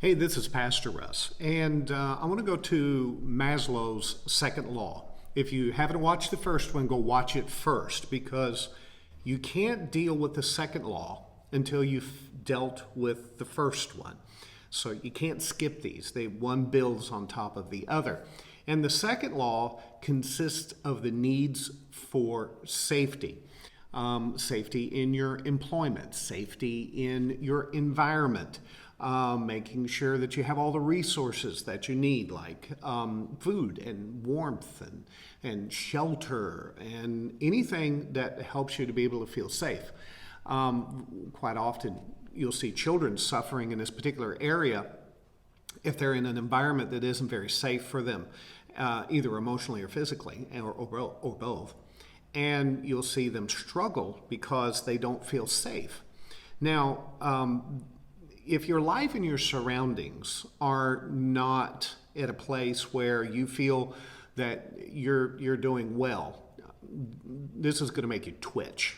Hey, this is Pastor Russ, and I want to go to Maslow's second law. If you haven't watched the first one, go watch it first, because you can't deal with the second law until you've dealt with the first one. So you can't skip these. One builds on top of the other. And the second law consists of the needs for safety. Safety in your employment, safety in your environment, making sure that you have all the resources that you need, like food and warmth and shelter and anything that helps you to be able to feel safe. Quite often you'll see children suffering in this particular area if they're in an environment that isn't very safe for them, either emotionally or physically, or both. And you'll see them struggle because they don't feel safe. Now, if your life and your surroundings are not at a place where you feel that you're doing well, this is going to make you twitch.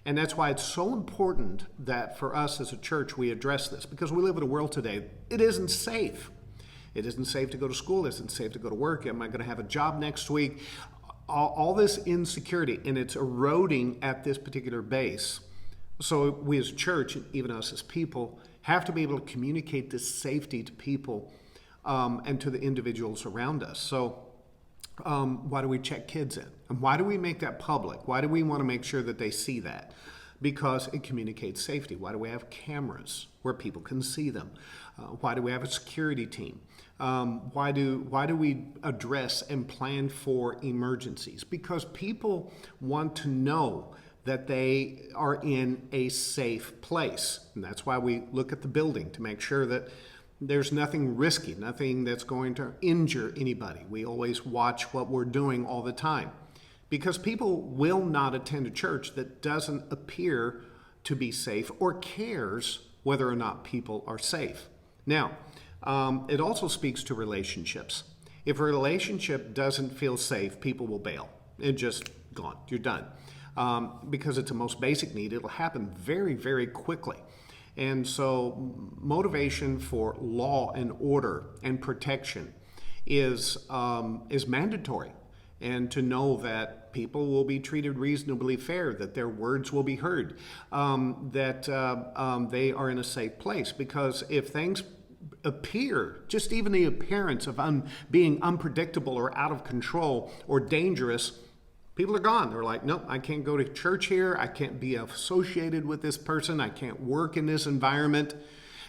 And that's why it's so important that for us as a church we address this, because we live in a world today, it isn't safe. It isn't safe to go to school, it isn't safe to go to work. Am I going to have a job next week? All this insecurity, and it's eroding at this particular base. So we as a church, and even us as people, have to be able to communicate this safety to people and to the individuals around us. So why do we check kids in? And why do we make that public? Why do we want to make sure that they see that? Because it communicates safety. Why do we have cameras where people can see them? Why do we have a security team? Why do we address and plan for emergencies? Because people want to know that they are in a safe place. And that's why we look at the building to make sure that there's nothing risky, nothing that's going to injure anybody. We always watch what we're doing all the time, because people will not attend a church that doesn't appear to be safe or cares whether or not people are safe. Now, it also speaks to relationships. If a relationship doesn't feel safe, people will bail. It's just gone. You're done. Because it's a most basic need. It'll happen very, very quickly. And so motivation for law and order and protection is mandatory. And to know that people will be treated reasonably fair, that their words will be heard, that they are in a safe place. Because if things appear, just even the appearance of being unpredictable or out of control or dangerous, people are gone. They're like, nope, I can't go to church here. I can't be associated with this person. I can't work in this environment.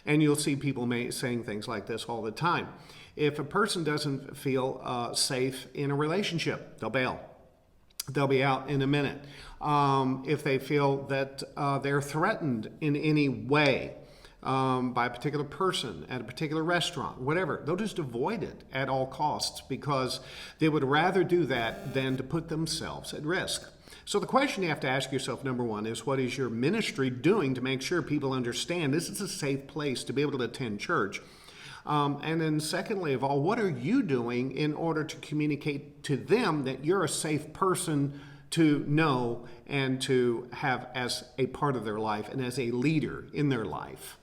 And you'll see people saying things like this all the time. If a person doesn't feel safe in a relationship, they'll bail. They'll be out in a minute. If they feel that they're threatened in any way by a particular person at a particular restaurant, whatever, they'll just avoid it at all costs, because they would rather do that than to put themselves at risk. So the question you have to ask yourself, number one, is what is your ministry doing to make sure people understand this is a safe place to be able to attend church? And then secondly of all, what are you doing in order to communicate to them that you're a safe person to know and to have as a part of their life and as a leader in their life?